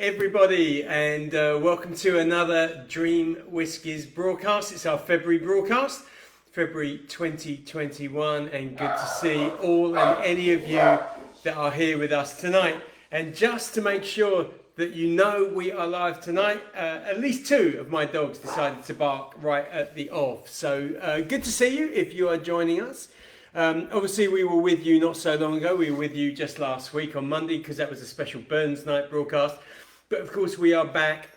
everybody, and welcome to another Dream Whiskies broadcast. It's our February broadcast, February 2021, and good to see all and any of you that are here with us tonight. And just to make sure that you know we are live tonight, at least two of my dogs decided to bark right at the off. So good to see you if you are joining us. Obviously we were with you not so long ago. We were with you just last week on Monday because that was a special Burns night broadcast. But of course we are back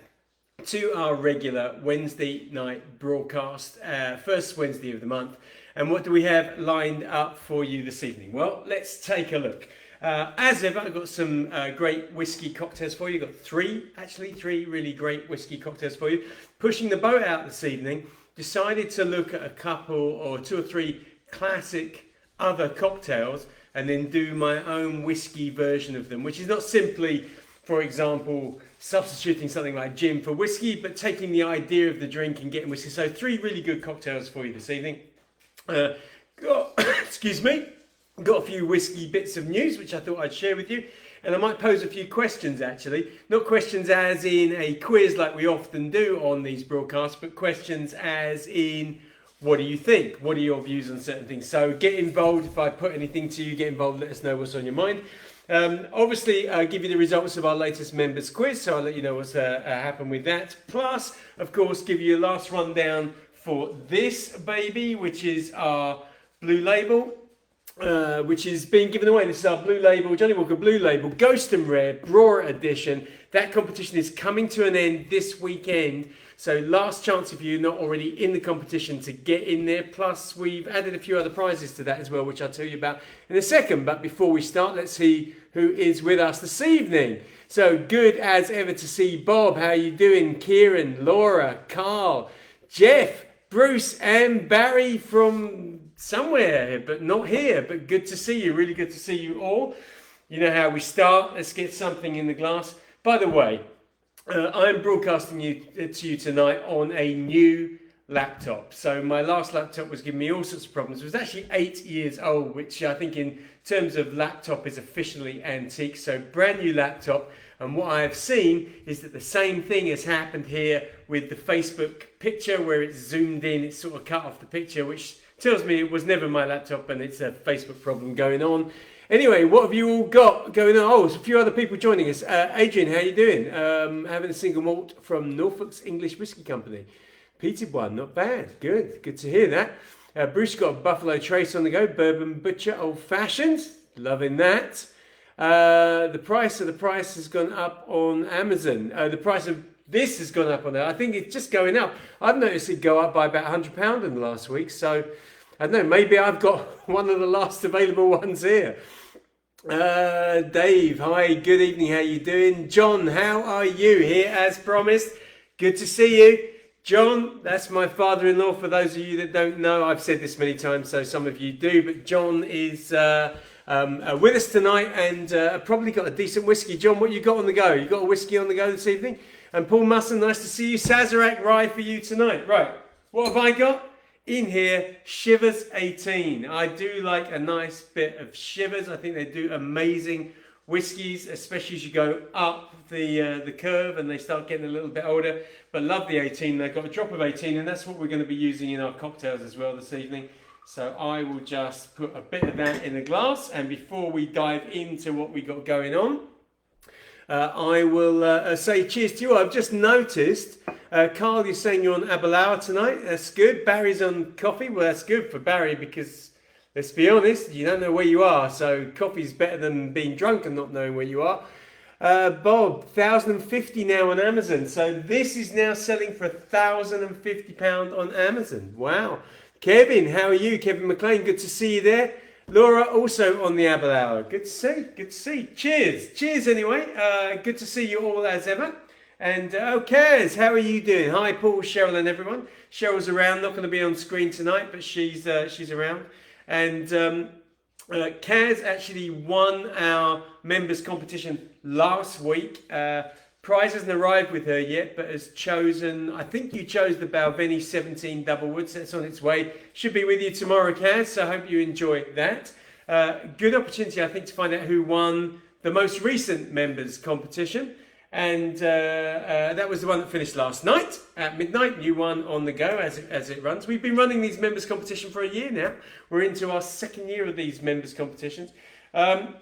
to our regular Wednesday night broadcast, first Wednesday of the month. And what do we have lined up for you this evening? Well, let's take a look. As ever, I've got some great whiskey cocktails for you. Got three really great whiskey cocktails for you. Pushing the boat out this evening, decided to look at a couple or two or three classic other cocktails and then do my own whiskey version of them, which is not simply, for example, substituting something like gin for whiskey, but taking the idea of the drink and getting whiskey. So three really good cocktails for you this evening. Excuse me. Got a few whiskey bits of news which I thought I'd share with you, and I might pose a few questions actually. Not questions as in a quiz like we often do on these broadcasts, but questions as in, what do you think? What are your views on certain things? So get involved. If I put anything to you, get involved, let us know what's on your mind. Obviously, I'll give you the results of our latest members quiz, so I'll let you know what's happened with that. Plus, of course, give you a last rundown for this baby, which is our Blue Label, which is being given away. This is our Blue Label, Johnny Walker Blue Label, Ghost and Rare, Brewer Edition. That competition is coming to an end this weekend. So last chance if you're not already in the competition to get in there. Plus, we've added a few other prizes to that as well, which I'll tell you about in a second. But before we start, let's see who is with us this evening. So good as ever to see Bob. How you doing? Kieran, Laura, Carl, Jeff, Bruce and Barry from somewhere, but not here. But good to see you. Really good to see you all. You know how we start. Let's get something in the glass. By the way, I'm broadcasting to you tonight on a new laptop. So my last laptop was giving me all sorts of problems. It was actually 8 years old, which I think in terms of laptop is officially antique. So brand new laptop. And what I have seen is that the same thing has happened here with the Facebook picture where it's zoomed in. It's sort of cut off the picture, which tells me it was never my laptop and it's a Facebook problem going on. Anyway, what have you all got going on? Oh, there's a few other people joining us. Adrian, how you doing? Having a single malt from Norfolk's English Whiskey Company. Peated one, not bad. Good to hear that. Bruce got a Buffalo Trace on the go. Bourbon Butcher Old Fashioned. Loving that. The price has gone up on Amazon. The price of this has gone up on there. I think it's just going up. I've noticed it go up by about £100 in the last week. So I don't know, maybe I've got one of the last available ones here. Dave, hi, good evening, how you doing? John, how are you? Here as promised. Good to see you. John, that's my father-in-law. For those of you that don't know, I've said this many times, so some of you do, but John is with us tonight and probably got a decent whiskey. John, what you got on the go? You got a whiskey on the go this evening? And Paul Musson, nice to see you. Sazerac Rye for you tonight. Right, what have I got? In here, Shivers 18. I do like a nice bit of Shivers. I think they do amazing whiskies, especially as you go up the curve and they start getting a little bit older. But love the 18. They've got a drop of 18, and that's what we're going to be using in our cocktails as well this evening. So I will just put a bit of that in a glass. And before we dive into what we got going on, I will say cheers to you. I've just noticed, Carl, you're saying you're on Abelauer tonight. That's good. Barry's on coffee. Well, that's good for Barry because, let's be honest, you don't know where you are. So coffee's better than being drunk and not knowing where you are. Bob, £1,050 now on Amazon. So this is now selling for £1,050 on Amazon. Wow. Kevin, how are you? Kevin McLean, good to see you there. Laura, also on the Abelauer. Good to see. Cheers anyway. Good to see you all as ever. And Kaz, how are you doing? Hi, Paul, Cheryl and everyone. Cheryl's around, not going to be on screen tonight, but she's around. And Kaz actually won our members competition last week. Prize hasn't arrived with her yet, but has chosen, I think you chose the Balvenie 17 Double Woods. That's on its way. Should be with you tomorrow, Kaz, so I hope you enjoy that. Good opportunity, I think, to find out who won the most recent members competition. And that was the one that finished last night at midnight. New one on the go as it runs. We've been running these members competition for a year now. We're into our second year of these members competitions. The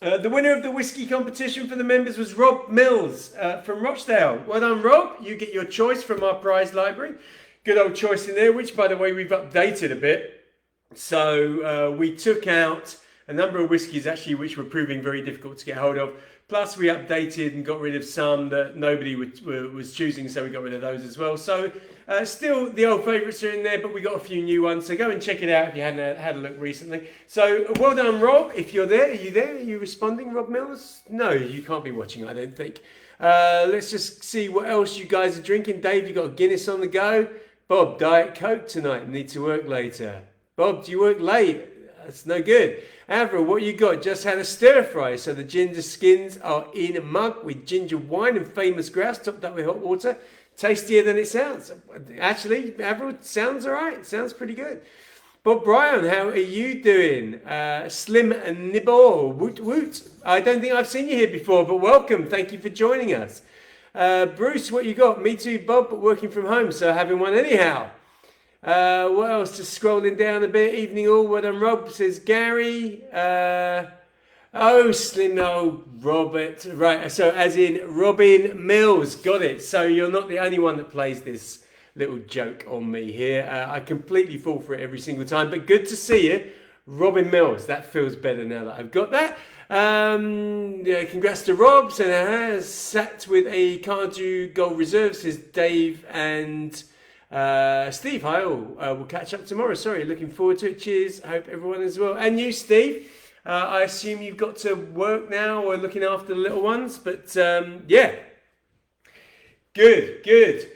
winner of the whiskey competition for the members was Rob Mills from Rochdale. Well done, Rob. You get your choice from our prize library. Good old choice in there, which, by the way, we've updated a bit. So we took out a number of whiskies, actually, which were proving very difficult to get hold of. Plus, we updated and got rid of some that nobody was choosing, so we got rid of those as well. So, still, the old favourites are in there, but we got a few new ones. So go and check it out if you hadn't had a look recently. So, well done, Rob. If you're there, are you there? Are you responding, Rob Mills? No, you can't be watching, I don't think. Let's just see what else you guys are drinking. Dave, you got a Guinness on the go. Bob, Diet Coke tonight. Need to work later. Bob, do you work late? That's no good. Avril, what you got? Just had a stir fry. So the ginger skins are in a mug with ginger wine and famous grouse topped up with hot water. Tastier than it sounds. Actually, Avril, sounds all right. Sounds pretty good. Bob Bryan, how are you doing? Slim and Nibble, woot woot. I don't think I've seen you here before, but welcome. Thank you for joining us. Bruce, what you got? Me too, Bob, but working from home, so having one anyhow. What else? Just scrolling down a bit. Evening all. Well done, Rob, says Gary. Oh, Slim, oh, Robert. Right, so as in Robin Mills. Got it. So you're not the only one that plays this little joke on me here. I completely fall for it every single time, but good to see you, Robin Mills. That feels better now that I've got that. Yeah, congrats to Rob. So sat with a Cardew Gold Reserve, says Dave and Steve. Hi all. We'll catch up tomorrow. Sorry, looking forward to it. Cheers. I hope everyone is well. And you, Steve. I assume you've got to work now or looking after the little ones, but yeah. Good.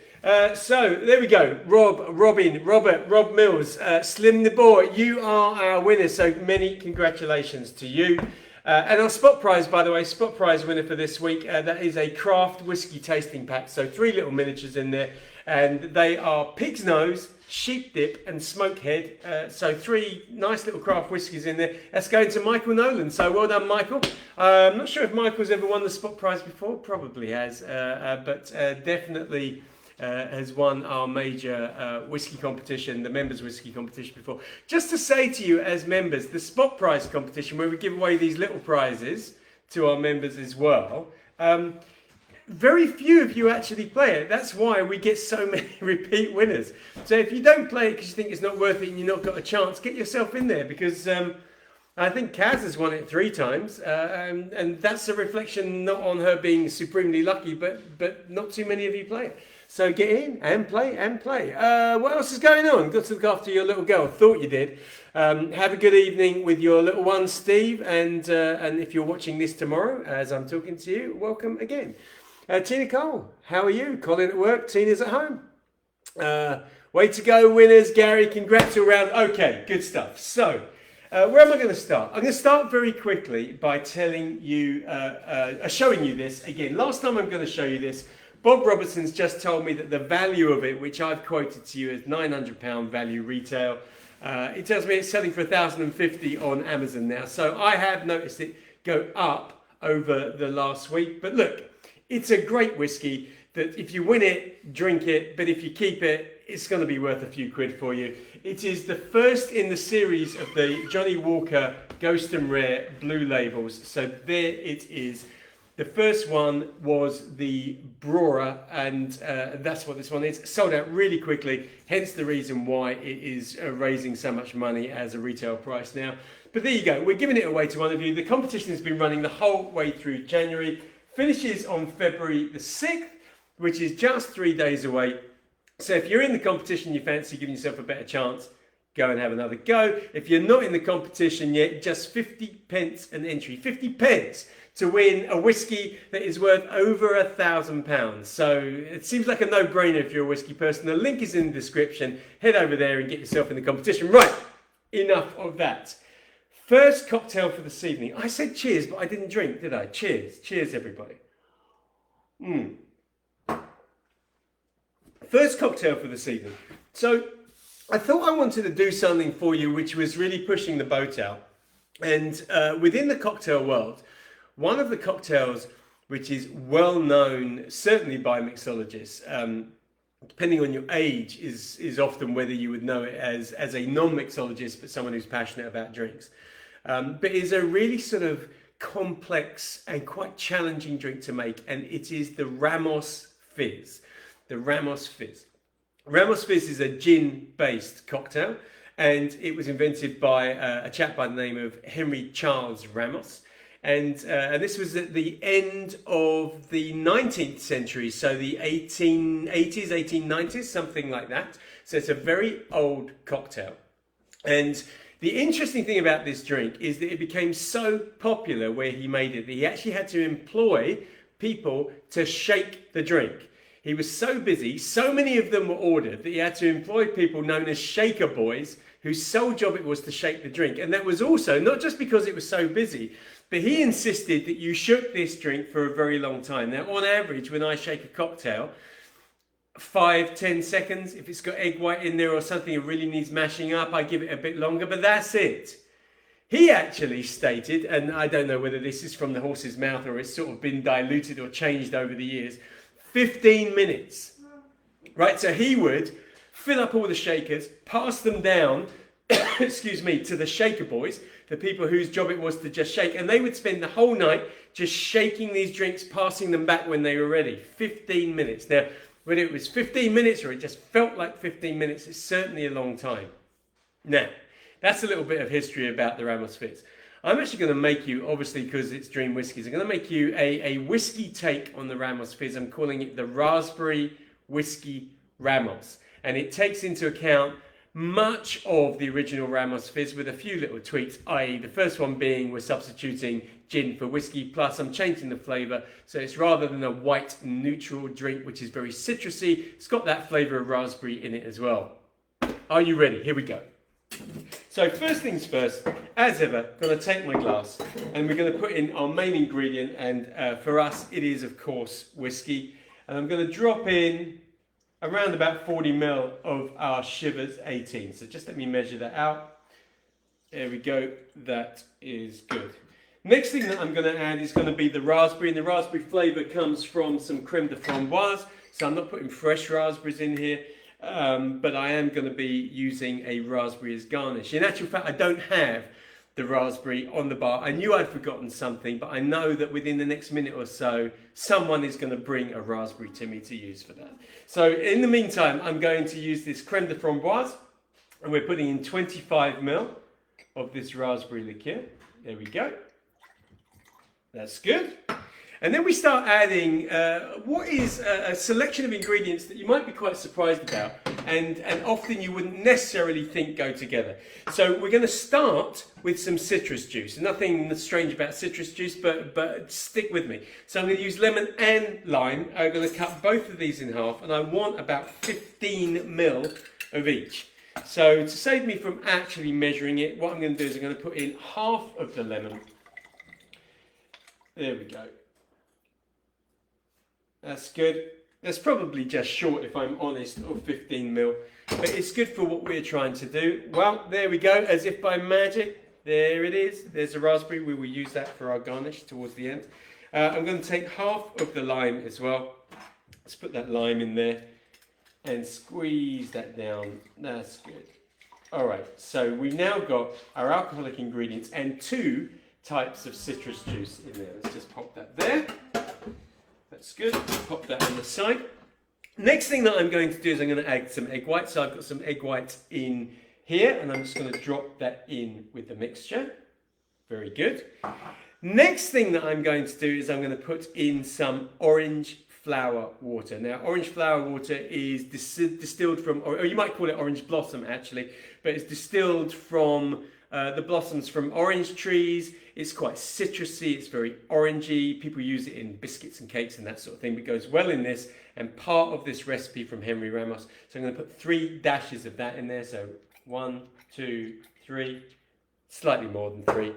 So there we go. Rob Mills, Slim the Boy. You are our winner. So many congratulations to you. And our spot prize, by the way, spot prize winner for this week, that is a craft whiskey tasting pack. So 3 little miniatures in there, and they are Pig's Nose, Sheep Dip, and Smokehead. So 3 nice little craft whiskies in there. That's going to Michael Nolan. So well done, Michael. I'm not sure if Michael's ever won the spot prize before. Probably has, but definitely has won our major whiskey competition, the members whiskey competition before. Just to say to you as members, the spot prize competition where we give away these little prizes to our members as well, very few of you actually play it. That's why we get so many repeat winners. So if you don't play it because you think it's not worth it and you've not got a chance, get yourself in there, because I think Kaz has won it 3 times, and that's a reflection not on her being supremely lucky, but not too many of you play it. So get in and play. What else is going on? Got to look after your little girl. Thought you did. Have a good evening with your little one, Steve. And if you're watching this tomorrow, as I'm talking to you, welcome again. Tina Cole, how are you? Colin at work. Tina's at home. Way to go, winners. Gary, congrats all round. Okay, good stuff. So, where am I going to start? I'm going to start very quickly by telling you, showing you this again. Last time I'm going to show you this. Bob Robertson's just told me that the value of it, which I've quoted to you as £900 value retail, it tells me it's selling for $1,050 on Amazon now. So I have noticed it go up over the last week. But look, it's a great whiskey that if you win it, drink it. But if you keep it, it's going to be worth a few quid for you. It is the first in the series of the Johnnie Walker Ghost and Rare Blue Labels. So there it is. The first one was the Brora, and that's what this one is. Sold out really quickly, hence the reason why it is raising so much money as a retail price now. But there you go, we're giving it away to one of you. The competition has been running the whole way through January, finishes on February the 6th, which is just 3 days away. So if you're in the competition, you fancy giving yourself a better chance, go and have another go. If you're not in the competition yet, just 50p an entry, 50p to win a whiskey that is worth over £1,000. So it seems like a no-brainer if you're a whiskey person. The link is in the description. Head over there and get yourself in the competition. Right, enough of that. First cocktail for this evening. I said cheers, but I didn't drink, did I? Cheers. Cheers, everybody. First cocktail for this evening. So I thought I wanted to do something for you which was really pushing the boat out. And within the cocktail world, one of the cocktails which is well known, certainly by mixologists. Depending on your age, is often whether you would know it as a non-mixologist, but someone who's passionate about drinks. But it's a really sort of complex and quite challenging drink to make, and it is the Ramos Fizz. The Ramos Fizz. Ramos Fizz is a gin-based cocktail, and it was invented by a chap by the name of Henry Charles Ramos. And this was at the end of the 19th century, so the 1880s, 1890s, something like that. So it's a very old cocktail. And the interesting thing about this drink is that it became so popular where he made it that he actually had to employ people to shake the drink. He was so busy, so many of them were ordered, that he had to employ people known as shaker boys, whose sole job it was to shake the drink. And that was also not just because it was so busy, but he insisted that you shook this drink for a very long time. Now, on average, when I shake a cocktail, 5-10 seconds. If it's got egg white in there or something, it really needs mashing up, I give it a bit longer, but that's it. He actually stated, and I don't know whether this is from the horse's mouth or it's sort of been diluted or changed over the years, 15 minutes. Right, so he would fill up all the shakers, pass them down, excuse me, to the shaker boys, the people whose job it was to just shake, and they would spend the whole night just shaking these drinks, passing them back when they were ready. 15 minutes. Now, whether it was 15 minutes or it just felt like 15 minutes, it's certainly a long time. Now, that's a little bit of history about the Ramos Fizz. I'm actually going to make you, obviously because it's Dream Whiskies, I'm going to make you a whiskey take on the Ramos Fizz. I'm calling it the Raspberry Whiskey Ramos. And it takes into account much of the original Ramos Fizz with a few little tweaks, i.e. the first one being we're substituting gin for whiskey, plus I'm changing the flavour, so it's rather than a white neutral drink which is very citrusy, it's got that flavour of raspberry in it as well. Are you ready? Here we go. So first things first, as ever, going to take my glass and we're going to put in our main ingredient, and for us it is of course whiskey, and I'm going to drop in around about 40 ml of our Shivers 18. So just let me measure that out. There we go. That is good. Next thing that I'm going to add is going to be the raspberry. And the raspberry flavour comes from some creme de framboise. So I'm not putting fresh raspberries in here. But I am going to be using a raspberry as garnish. In actual fact, I don't have the raspberry on the bar. I knew I'd forgotten something, but I know that within the next minute or so, someone is going to bring a raspberry to me to use for that. So in the meantime, I'm going to use this creme de framboise, and we're putting in 25 ml of this raspberry liqueur. There we go. That's good. And then we start adding what is a selection of ingredients that you might be quite surprised about, and often you wouldn't necessarily think go together. So we're going to start with some citrus juice. Nothing strange about citrus juice, but stick with me. So I'm going to use lemon and lime. I'm going to cut both of these in half, and I want about 15 ml of each. So to save me from actually measuring it, what I'm going to do is I'm going to put in half of the lemon. There we go. That's good. That's probably just short, if I'm honest, of 15 ml. But it's good for what we're trying to do. Well, there we go. As if by magic, there it is. There's the raspberry. We will use that for our garnish towards the end. I'm going to take half of the lime as well. Let's put that lime in there and squeeze that down. That's good. All right. So we've now got our alcoholic ingredients and 2 types of citrus juice in there. Let's just pop that there. That's good. Pop that on the side. Next thing that I'm going to do is I'm going to add some egg whites. So I've got some egg whites in here, and I'm just going to drop that in with the mixture. Very good. Next thing that I'm going to do is I'm going to put in some orange flower water. Now, orange flower water is distilled from, or you might call it orange blossom actually, but it's distilled from the blossoms from orange trees. It's quite citrusy, it's very orangey. People use it in biscuits and cakes and that sort of thing. It goes well in this, and part of this recipe from Henry Ramos. So I'm going to put 3 dashes of that in there. So 1, 2, 3, slightly more than 3.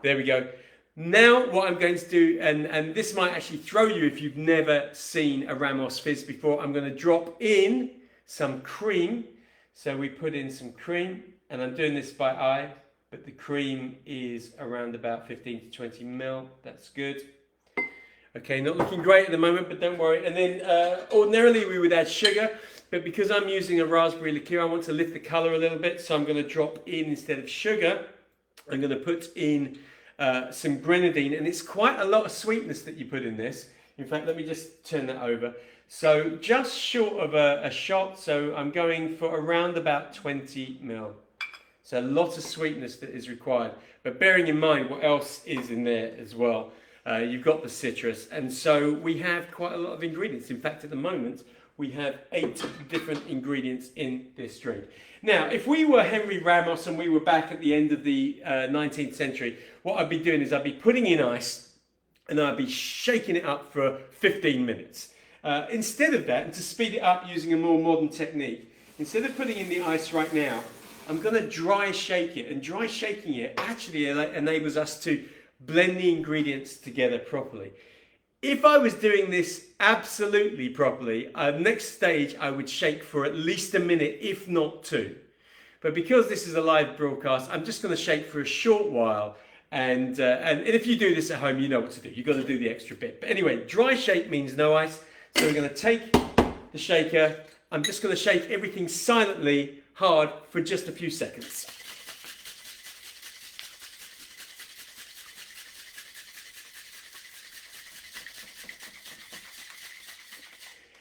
There we go. Now what I'm going to do, and this might actually throw you if you've never seen a Ramos Fizz before, I'm going to drop in some cream. So we put in some cream, and I'm doing this by eye. But the cream is around about 15 to 20 ml. That's good. Okay, not looking great at the moment, but don't worry. And then ordinarily we would add sugar, but because I'm using a raspberry liqueur, I want to lift the colour a little bit, so I'm going to drop in, instead of sugar, I'm going to put in some grenadine, and it's quite a lot of sweetness that you put in this. In fact, let me just turn that over. So just short of a shot, so I'm going for around about 20 ml. So a lot of sweetness that is required, but bearing in mind what else is in there as well. You've got the citrus, and so we have quite a lot of ingredients. In fact, at the moment, we have 8 different ingredients in this drink. Now, if we were Henry Ramos and we were back at the end of the 19th century, what I'd be doing is I'd be putting in ice and I'd be shaking it up for 15 minutes. Instead of that, and to speed it up using a more modern technique, instead of putting in the ice right now, I'm going to dry shake it, and dry shaking it actually enables us to blend the ingredients together properly. If I was doing this absolutely properly, next stage I would shake for at least a minute, if not 2. But because this is a live broadcast, I'm just going to shake for a short while. And if you do this at home, you know what to do. You've got to do the extra bit. But anyway, dry shake means no ice. So we're going to take the shaker. I'm just going to shake everything silently, hard, for just a few seconds.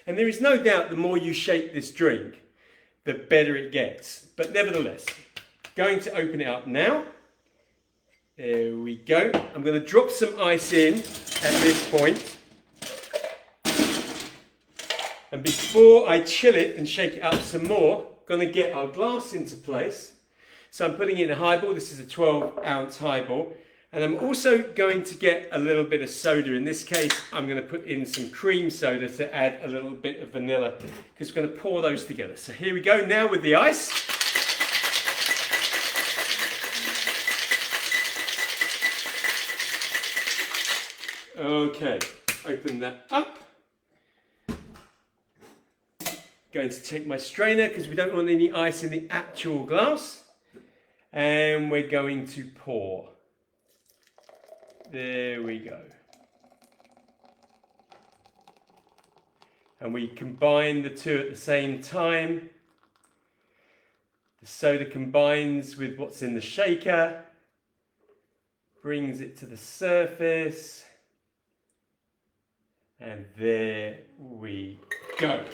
And there is no doubt the more you shake this drink, the better it gets. But nevertheless, going to open it up now. There we go. I'm going to drop some ice in at this point. And before I chill it and shake it up some more, I'm going to get our glass into place. So I'm putting in a highball. This is a 12-ounce highball. And I'm also going to get a little bit of soda. In this case, I'm going to put in some cream soda to add a little bit of vanilla, because we're going to pour those together. So here we go now with the ice. Okay, open that up. Going to take my strainer because we don't want any ice in the actual glass. And we're going to pour. There we go. And we combine the two at the same time. The soda combines with what's in the shaker, brings it to the surface, and there we go.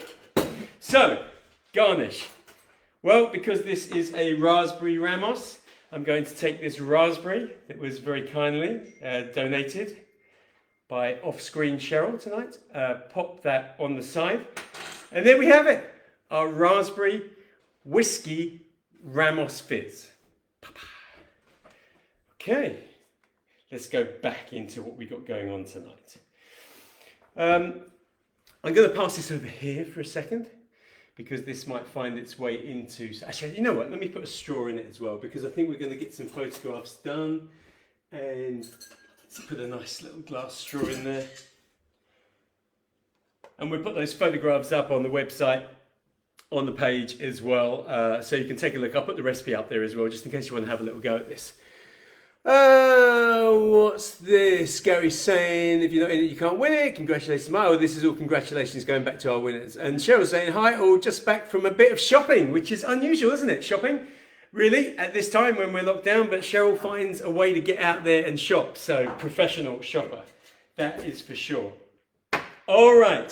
So, garnish. Well, because this is a raspberry Ramos, I'm going to take this raspberry that was very kindly donated by off-screen Cheryl tonight, pop that on the side, and there we have it, our raspberry whiskey Ramos Fizz. Okay, let's go back into what we got going on tonight. I'm going to pass this over here for a second, because this might find its way into... Actually, you know what? Let me put a straw in it as well, because I think we're going to get some photographs done. And let's put a nice little glass straw in there. And we'll put those photographs up on the website, on the page as well. So you can take a look. I'll put the recipe up there as well, just in case you want to have a little go at this. What's this? Gary's saying, if you're not in it, you can't win it. Congratulations. Oh, this is all congratulations going back to our winners. And Cheryl's saying, hi, all just back from a bit of shopping, which is unusual, isn't it? Shopping, really, at this time when we're locked down, but Cheryl finds a way to get out there and shop. So, professional shopper, that is for sure. All right.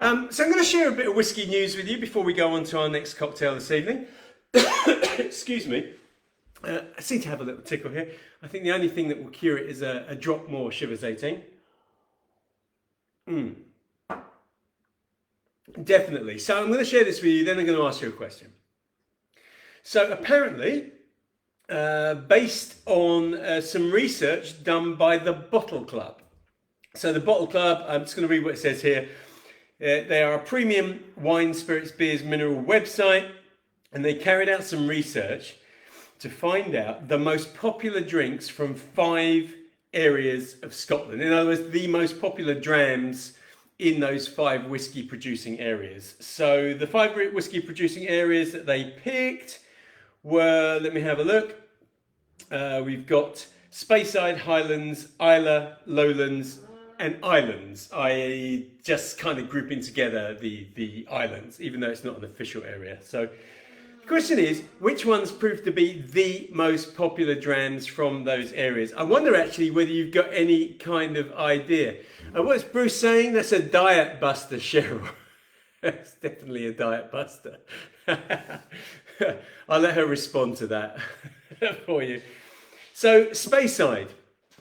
So I'm going to share a bit of whiskey news with you before we go on to our next cocktail this evening. Excuse me. I seem to have a little tickle here. I think the only thing that will cure it is a drop more Chivas 18. Definitely. So I'm going to share this with you, then I'm going to ask you a question. So apparently, based on some research done by the Bottle Club. So the Bottle Club, I'm just going to read what it says here. They are a premium wine, spirits, beers, mineral website, and they carried out some research to find out the most popular drinks from 5 areas of Scotland. In other words, the most popular drams in those 5 whiskey producing areas. So the 5 whiskey producing areas that they picked were, let me have a look. We've got Speyside, Highlands, Islay, Lowlands, and islands. I just kind of grouping together the islands, even though it's not an official area. So the question is, which ones proved to be the most popular drams from those areas? I wonder actually whether you've got any kind of idea. What's Bruce saying? That's a diet buster, Cheryl. It's definitely a diet buster. I'll let her respond to that for you. So, Speyside.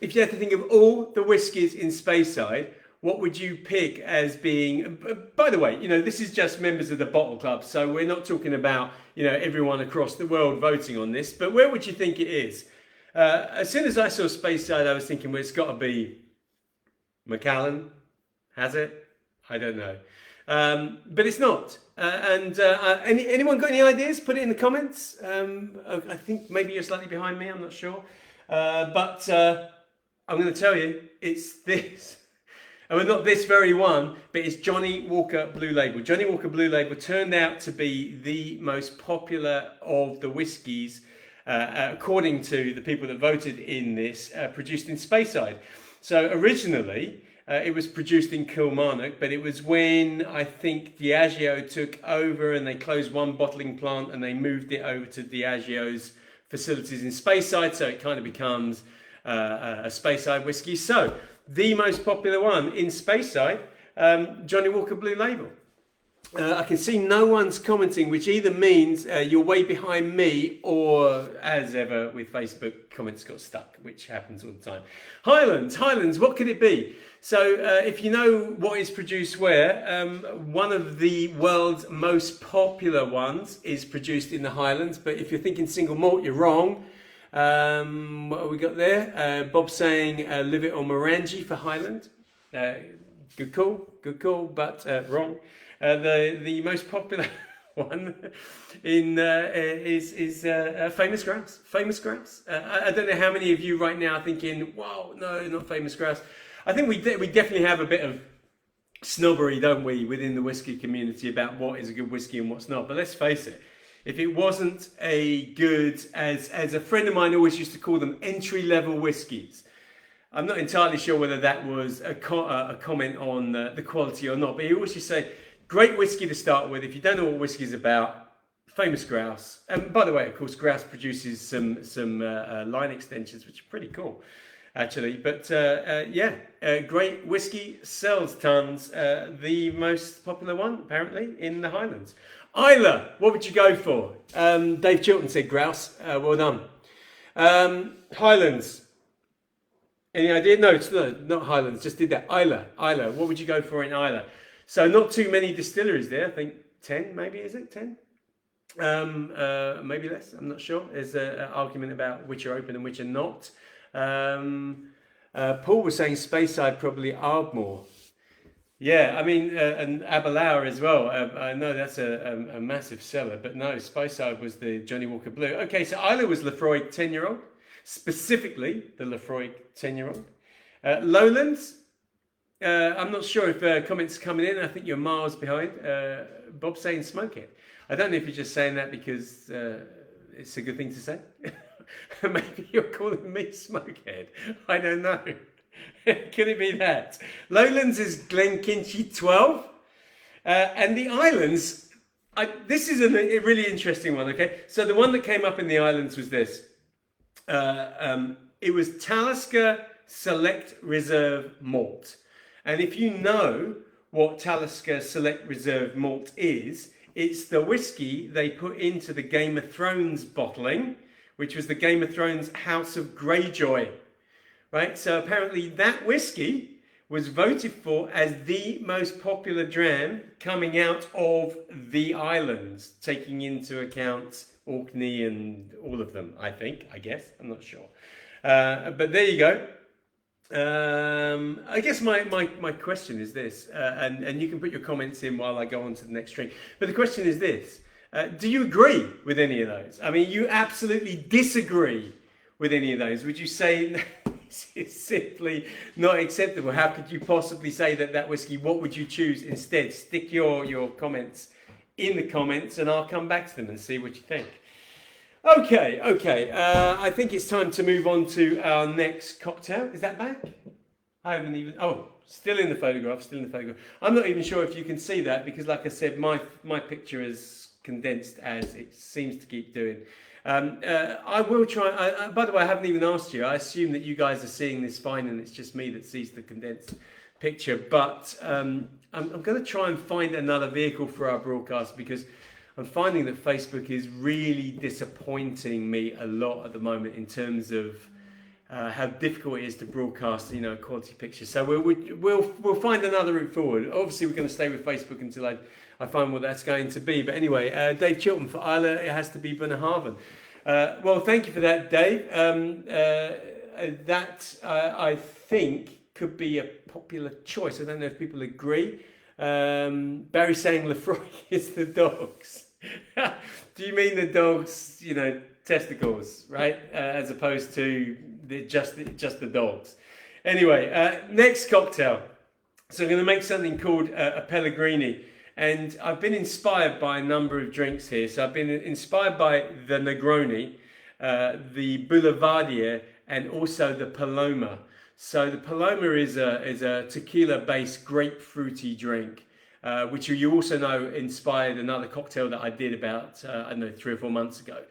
If you had to think of all the whiskies in Speyside, what would you pick as being... By the way, this is just members of the Bottle Club, so we're not talking about, everyone across the world voting on this, but where would you think it is? As soon as I saw Speyside, I was thinking, well, it's got to be Mcallen. Has it? I don't know. But it's not. Anyone got any ideas? Put it in the comments. I think maybe you're slightly behind me. I'm not sure. But I'm going to tell you, it's this. And not this very one, but it's Johnny Walker Blue Label. Johnny Walker Blue Label turned out to be the most popular of the whiskies, according to the people that voted in this, produced in Speyside. So originally, it was produced in Kilmarnock, but it was when I think Diageo took over and they closed one bottling plant and they moved it over to Diageo's facilities in Speyside, so it kind of becomes a Speyside whiskey. So the most popular one in Speyside, Johnny Walker Blue Label. I can see no one's commenting, which either means you're way behind me, or as ever with Facebook, comments got stuck, which happens all the time. Highlands, what could it be? So if you know what is produced where, one of the world's most popular ones is produced in the Highlands, but if you're thinking single malt, you're wrong. What have we got there? Bob saying Live It or Morangi for Highland. Good call, but wrong. The most popular one is Famous Grouse. Famous Grouse. I don't know how many of you right now are thinking, "Wow, no, not Famous Grouse." I think we definitely have a bit of snobbery, don't we, within the whiskey community about what is a good whiskey and what's not. But let's face it, if it wasn't a good, as a friend of mine always used to call them, entry-level whiskies. I'm not entirely sure whether that was a comment on the quality or not, but he always used to say, great whiskey to start with. If you don't know what whiskey is about, Famous Grouse. And by the way, of course, Grouse produces some line extensions, which are pretty cool, actually. But great whiskey, sells tons. The most popular one, apparently, in the Highlands. Isla, what would you go for? Dave Chilton said Grouse. Well done. Highlands. Any idea? No, it's not Highlands. Just did that. Isla. What would you go for in Isla? So not too many distilleries there. I think 10, maybe, is it 10? Maybe less, I'm not sure. There's an argument about which are open and which are not. Paul was saying Speyside, probably Ardmore. Yeah, I mean, and Aberlour as well. I know that's a massive seller, but no, Speyside was the Johnny Walker Blue. Okay, so Isla was Lefroy 10-year-old, specifically the Lefroy 10-year-old. Lowlands, I'm not sure if comments coming in. I think you're miles behind. Bob saying Smokehead. I don't know if you're just saying that because it's a good thing to say. Maybe you're calling me Smokehead. I don't know. Could it be that? Lowlands is Glenkinchie 12. And the islands, this is a really interesting one, okay? So the one that came up in the islands was this. It was Talisker Select Reserve Malt. And if you know what Talisker Select Reserve Malt is, it's the whiskey they put into the Game of Thrones bottling, which was the Game of Thrones House of Greyjoy, right? So apparently that whiskey was voted for as the most popular dram coming out of the islands, taking into account Orkney and all of them, I guess, I'm not sure. But there you go. I guess my question is this, and you can put your comments in while I go on to the next drink. But the question is this, do you agree with any of those? I mean, you absolutely disagree with any of those. Would you say this is simply not acceptable? How could you possibly say that whiskey, what would you choose instead? Stick your comments in the comments and I'll come back to them and see what you think. Okay. I think it's time to move on to our next cocktail. Is that back? I haven't even... Oh, Still in the photograph, still in the photograph. I'm not even sure if you can see that because, like I said, my picture is condensed as it seems to keep doing. I will try. By the way, I haven't even asked you. I assume that you guys are seeing this fine and it's just me that sees the condensed picture. But I'm going to try and find another vehicle for our broadcast because I'm finding that Facebook is really disappointing me a lot at the moment in terms of how difficult it is to broadcast, you know, quality pictures. So we'll find another route forward. Obviously, we're going to stay with Facebook until I find what that's going to be. But anyway, Dave Chilton for Isla, it has to be Bunnahabhain. Well, thank you for that, Dave. That I think could be a popular choice. I don't know if people agree. Barry saying Lefroy is the dogs. Do you mean the dogs, you know, testicles, right? As opposed to just the dogs. Anyway, next cocktail. So I'm going to make something called a Pellegrini. And I've been inspired by a number of drinks here. So I've been inspired by the Negroni, the Boulevardier, and also the Paloma. So the Paloma is a tequila-based grapefruity drink, which you also know inspired another cocktail that I did about, I don't know, 3 or 4 months ago.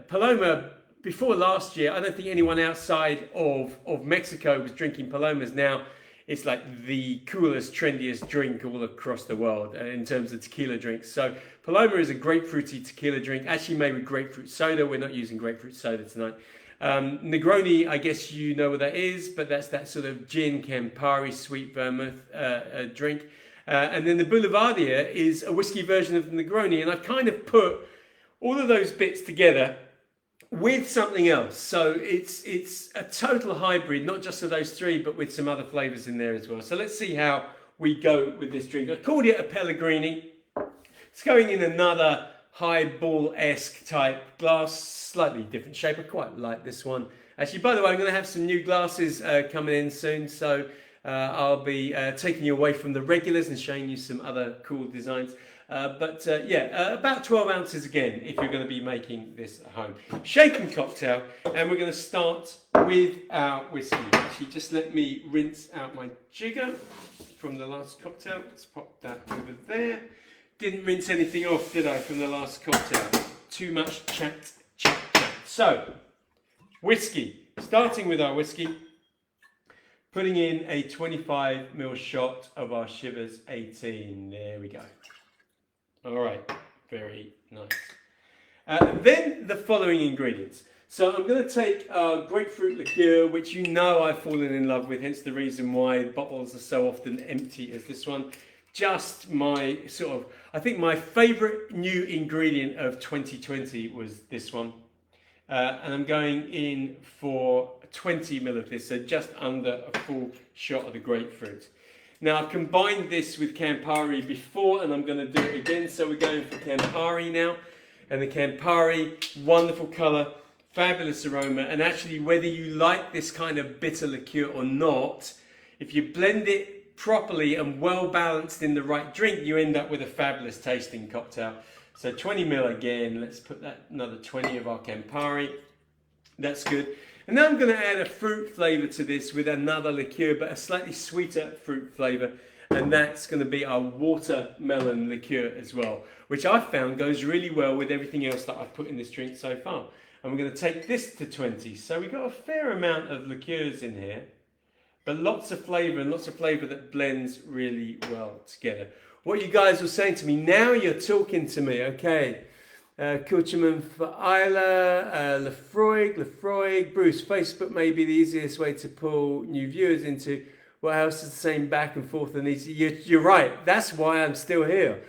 Paloma, before last year, I don't think anyone outside of Mexico was drinking Palomas. Now, it's like the coolest, trendiest drink all across the world in terms of tequila drinks. So Paloma is a grapefruity tequila drink, actually made with grapefruit soda. We're not using grapefruit soda tonight. Negroni, I guess you know what that is, but that's that sort of gin, Campari, sweet vermouth drink. And then the Boulevardier is a whiskey version of the Negroni. And I've kind of put all of those bits together with something else. So it's a total hybrid, not just of those three, but with some other flavors in there as well. So let's see how we go with this drink. I called it a Pellegrini. It's going in another highball-esque type glass, slightly different shape. I quite like this one. Actually, by the way, I'm going to have some new glasses coming in soon. So I'll be taking you away from the regulars and showing you some other cool designs. About 12 ounces again if you're going to be making this at home. Shaken cocktail, and we're going to start with our whiskey. Actually, just let me rinse out my jigger from the last cocktail. Let's pop that over there. Didn't rinse anything off, did I, from the last cocktail? Too much chat. So, whiskey. Starting with our whiskey. Putting in a 25ml shot of our Shivers 18. There we go. All right, very nice. Then the following ingredients. So I'm going to take our grapefruit liqueur, which you know I've fallen in love with, hence the reason why bottles are so often empty as this one. Just my I think my favourite new ingredient of 2020 was this one. And I'm going in for 20ml of this, so just under a full shot of the grapefruit. Now I've combined this with Campari before and I'm going to do it again. So we're going for Campari now. And the Campari, wonderful colour, fabulous aroma. And actually whether you like this kind of bitter liqueur or not, if you blend it properly and well balanced in the right drink, you end up with a fabulous tasting cocktail. So 20ml again, let's put that another 20 of our Campari. That's good. And now I'm going to add a fruit flavour to this with another liqueur, but a slightly sweeter fruit flavour. And that's going to be our watermelon liqueur as well, which I've found goes really well with everything else that I've put in this drink so far. And we're going to take this to 20. So we've got a fair amount of liqueurs in here, but lots of flavour and lots of flavour that blends really well together. What you guys were saying to me, now you're talking to me, okay. Kulcherman for Isla, Lefroy, Bruce, Facebook may be the easiest way to pull new viewers into what else is the same back and forth and easy. You're right, that's why I'm still here.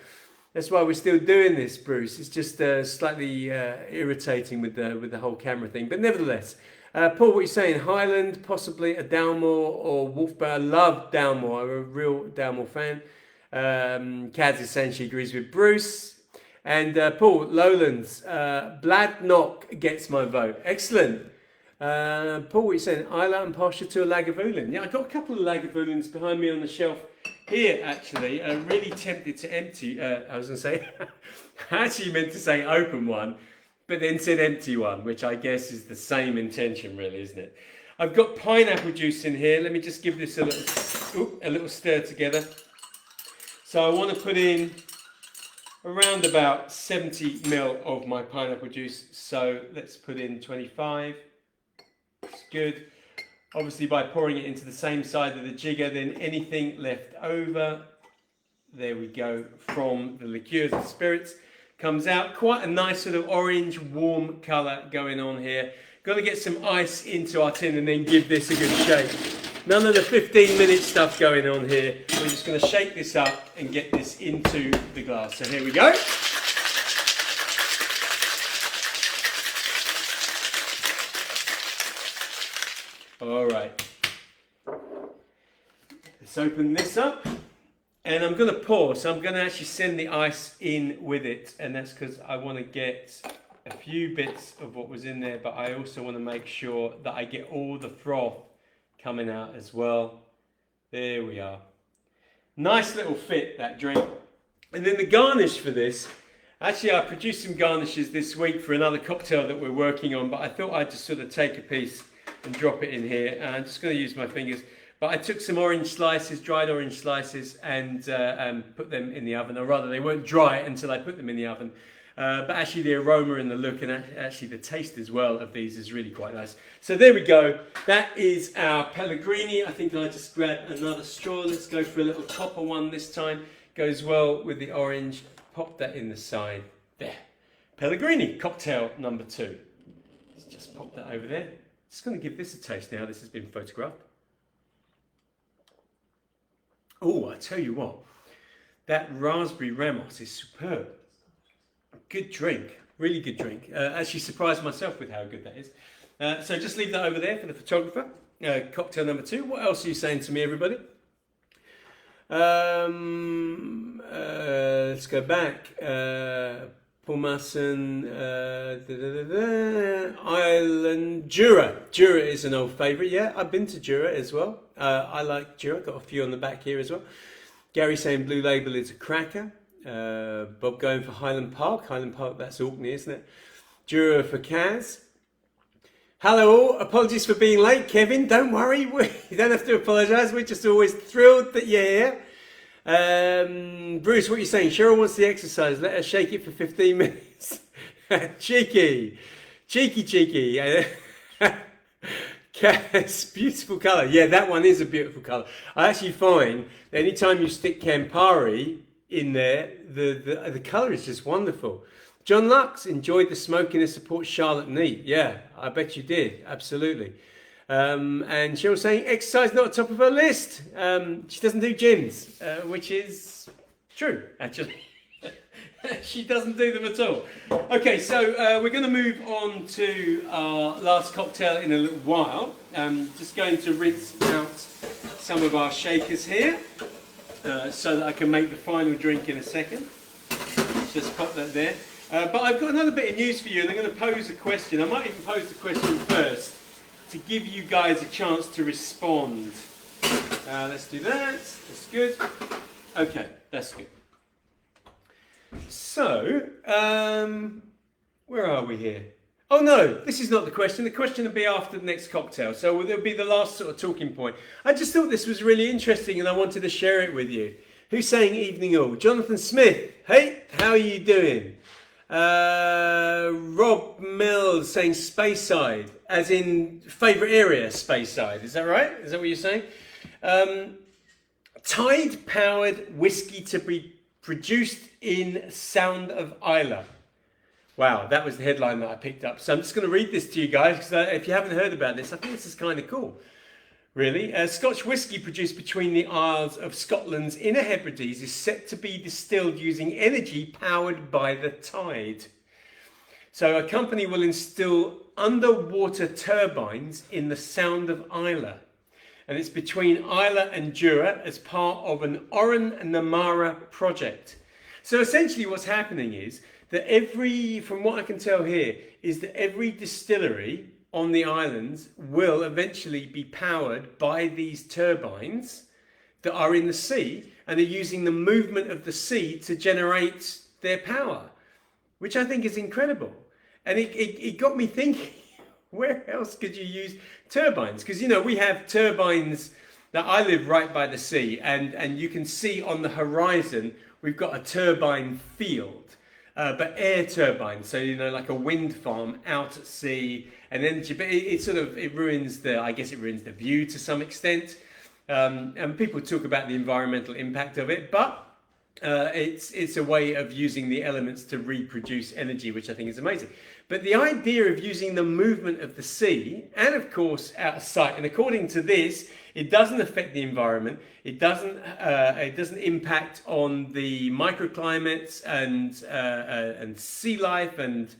That's why we're still doing this, Bruce. It's just slightly irritating with the whole camera thing, but nevertheless. Paul, what you're saying, Highland, possibly a Dalmore or Wolfbar. I love Dalmore, I'm a real Dalmore fan. Kaz is saying she agrees with Bruce. And Paul, Lowlands, Bladnock gets my vote. Excellent. Paul, what are you saying? Isla and partial to a Lagavulin. Yeah, I've got a couple of Lagavulins behind me on the shelf here, actually. I'm really tempted to empty. I was going to say, I actually meant to say open one, but then said empty one, which I guess is the same intention, really, isn't it? I've got pineapple juice in here. Let me just give this a little a little stir together. So I want to put in around about 70 ml of my pineapple juice. So let's put in 25. It's good. Obviously, by pouring it into the same side of the jigger, then anything left over, there we go, from the liqueurs and spirits comes out. Quite a nice sort of orange, warm colour going on here. Got to get some ice into our tin and then give this a good shake. None of the 15-minute stuff going on here. We're just going to shake this up and get this into the glass. So here we go. All right. Let's open this up. And I'm going to pour. So I'm going to actually send the ice in with it. And that's because I want to get a few bits of what was in there. But I also want to make sure that I get all the froth coming out as well. There we are. Nice little fit, that drink. And then the garnish for this. Actually, I produced some garnishes this week for another cocktail that we're working on. But I thought I'd just sort of take a piece and drop it in here. And I'm just going to use my fingers. But I took some orange slices, dried orange slices, and put them in the oven. Or rather, they weren't dry until I put them in the oven. But actually the aroma and the look and actually the taste as well of these is really quite nice. So there we go. That is our Pellegrini. I think I just grabbed another straw. Let's go for a little copper one this time. Goes well with the orange. Pop that in the side. There. Pellegrini, cocktail number 2. Let's just pop that over there. Just going to give this a taste now. This has been photographed. Oh, I tell you what, that raspberry Ramos is superb. Good drink, really good drink. Actually surprised myself with how good that is. So just leave that over there for the photographer. Cocktail number 2. What else are you saying to me, everybody? Let's go back. Palmason, Island, Jura. Jura is an old favourite. Yeah, I've been to Jura as well. I like Jura. Got a few on the back here as well. Gary saying Blue Label is a cracker. Bob going for Highland Park. Highland Park, that's Orkney, isn't it? Jura for Kaz. Hello all. Apologies for being late, Kevin. Don't worry. You don't have to apologise. We're just always thrilled that you're here. Bruce, what are you saying? Cheryl wants the exercise. Let her shake it for 15 minutes. Cheeky. Yes, beautiful colour. Yeah, that one is a beautiful colour. I actually find that anytime you stick Campari in there, the colour is just wonderful. John Lux enjoyed the smokiness, supports Charlotte Neat. Yeah, I bet you did. Absolutely. And Cheryl saying exercise not top of her list. She doesn't do gyms, which is true, actually. She doesn't do them at all. Okay, so we're going to move on to our last cocktail in a little while. Just going to rinse out some of our shakers here so that I can make the final drink in a second. Just pop that there. But I've got another bit of news for you, and I'm going to pose a question. I might even pose the question first to give you guys a chance to respond. Let's do that. That's good. Okay, that's good. So, where are we here? Oh no, this is not the question. The question will be after the next cocktail. So there'll be the last sort of talking point. I just thought this was really interesting and I wanted to share it with you. Who's saying evening all? Jonathan Smith. Hey, how are you doing? Rob Mills saying Speyside, as in favourite area, Speyside. Is that right? Is that what you're saying? Tide powered whiskey to be produced in Sound of Islay. Wow, that was the headline that I picked up. So I'm just going to read this to you guys, because if you haven't heard about this, I think this is kind of cool, really. Scotch whisky produced between the Isles of Scotland's Inner Hebrides is set to be distilled using energy powered by the tide. So a company will install underwater turbines in the Sound of Islay. And it's between Islay and Jura as part of an Oran Namara project. So essentially what's happening is that from what I can tell here, is that every distillery on the islands will eventually be powered by these turbines that are in the sea, and are using the movement of the sea to generate their power, which I think is incredible. And it got me thinking, where else could you use turbines? Because, you know, we have turbines Now, I live right by the sea, and you can see on the horizon, we've got a turbine field, but air turbines. So, like a wind farm out at sea, and energy, but it ruins it ruins the view to some extent. And people talk about the environmental impact of it, but it's a way of using the elements to reproduce energy, which I think is amazing. But the idea of using the movement of the sea, and of course out of sight, and according to this, it doesn't affect the environment. It doesn't impact on the microclimates and sea life, and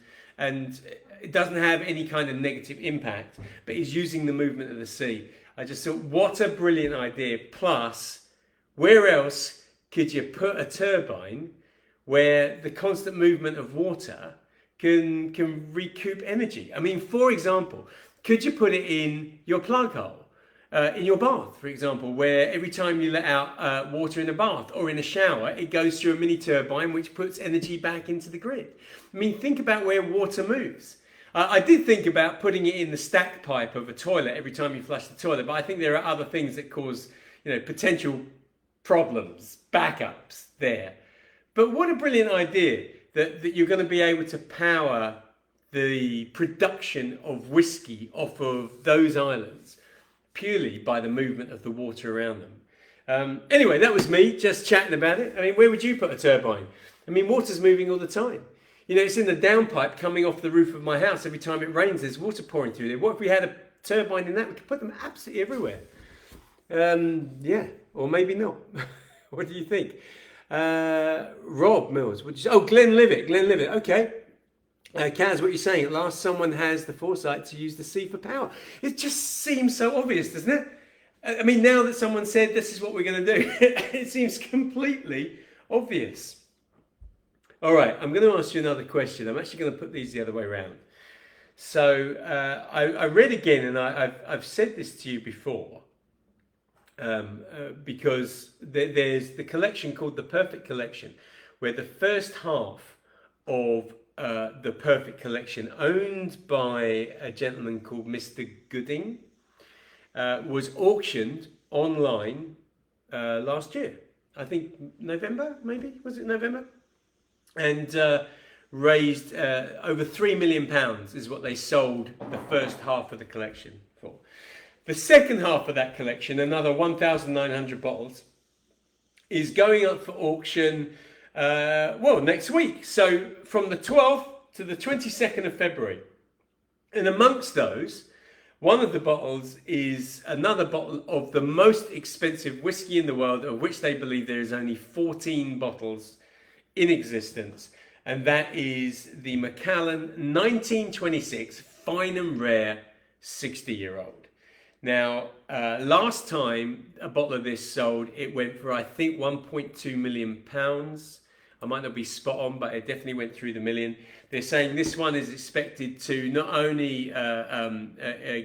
it doesn't have any kind of negative impact. But it's using the movement of the sea. I just thought, what a brilliant idea! Plus, where else could you put a turbine where the constant movement of water can recoup energy? I mean, for example, could you put it in your plug hole? In your bath, for example, where every time you let out water in a bath or in a shower, it goes through a mini turbine which puts energy back into the grid. I mean, think about where water moves. I did think about putting it in the stack pipe of a toilet every time you flush the toilet, but I think there are other things that cause, potential problems, backups there. But what a brilliant idea that you're going to be able to power the production of whiskey off of those islands purely by the movement of the water around them. Anyway, that was me just chatting about it. I mean, where would you put a turbine? I mean, water's moving all the time. It's in the downpipe coming off the roof of my house. Every time it rains, there's water pouring through there. What if we had a turbine in that? We could put them absolutely everywhere. Yeah, or maybe not. What do you think? Rob Mills. Glenlivet. Okay. Kaz, what you're saying, at last someone has the foresight to use the sea for power. It just seems so obvious, doesn't it? I mean, now that someone said this is what we're going to do, it seems completely obvious. All right, I'm going to ask you another question. I'm actually going to put these the other way around. So I read again, and I've said this to you before, because there's the collection called The Perfect Collection, where the first half of the Perfect Collection, owned by a gentleman called Mr. Gooding, was auctioned online last year. I think November, maybe? Was it November? And raised over £3 million is what they sold the first half of the collection for. The second half of that collection, another 1,900 bottles, is going up for auction next week. So from the 12th to the 22nd of February. And amongst those, one of the bottles is another bottle of the most expensive whiskey in the world, of which they believe there is only 14 bottles in existence. And that is the Mcallen 1926 Fine and Rare 60-year-old. Now, last time a bottle of this sold, it went for, I think, £1.2 million. I might not be spot on, but it definitely went through the million. They're saying this one is expected to not only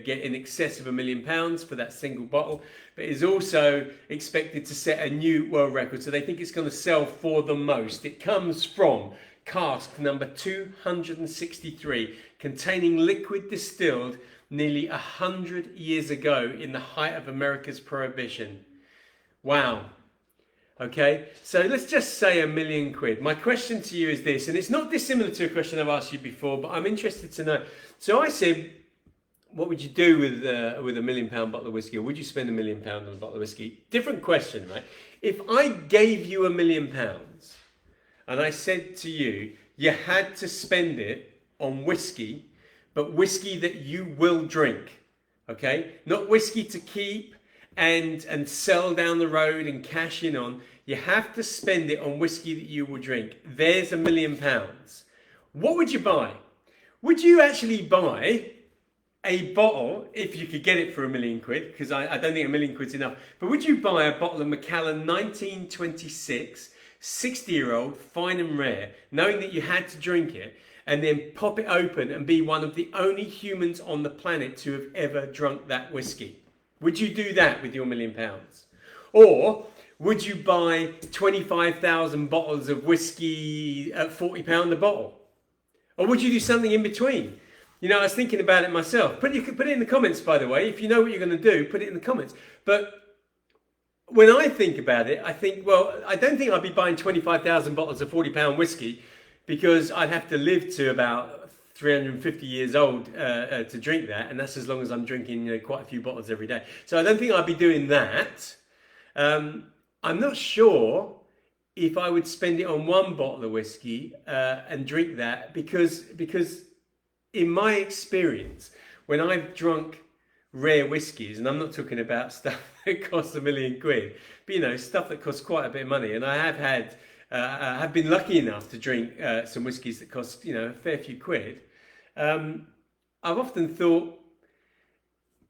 get in excess of £1 million for that single bottle, but is also expected to set a new world record. So they think it's going to sell for the most. It comes from cask number 263, containing liquid distilled nearly 100 years ago in the height of America's Prohibition. Wow. Okay, so let's just say £1 million. My question to you is this, and it's not dissimilar to a question I've asked you before, but I'm interested to know. So I said, what would you do with a £1 million bottle of whiskey, or would you spend £1 million on a bottle of whiskey? Different question, right? If I gave you £1 million and I said to you, you had to spend it on whiskey, but whiskey that you will drink, okay? Not whiskey to keep and sell down the road and cash in on. You have to spend it on whiskey that you will drink. There's £1 million. What would you buy? Would you actually buy a bottle, if you could get it for £1 million, because I don't think £1 million is enough, but would you buy a bottle of Mcallen 1926 60-year-old Fine and Rare, knowing that you had to drink it, and then pop it open and be one of the only humans on the planet to have ever drunk that whiskey? Would you do that with your £1 million? Or would you buy 25,000 bottles of whiskey at £40 a bottle? Or would you do something in between? I was thinking about it myself. You could put it in the comments, by the way. If you know what you're going to do, put it in the comments. But when I think about it, I think, well, I don't think I'd be buying 25,000 bottles of £40 whiskey because I'd have to live to about 350 years old to drink that, and that's as long as I'm drinking, quite a few bottles every day. So I don't think I'd be doing that. I'm not sure if I would spend it on one bottle of whiskey and drink that because in my experience, when I've drunk rare whiskies, and I'm not talking about stuff that costs £1 million, but stuff that costs quite a bit of money, and I have been lucky enough to drink some whiskies that cost a fair few quid. I've often thought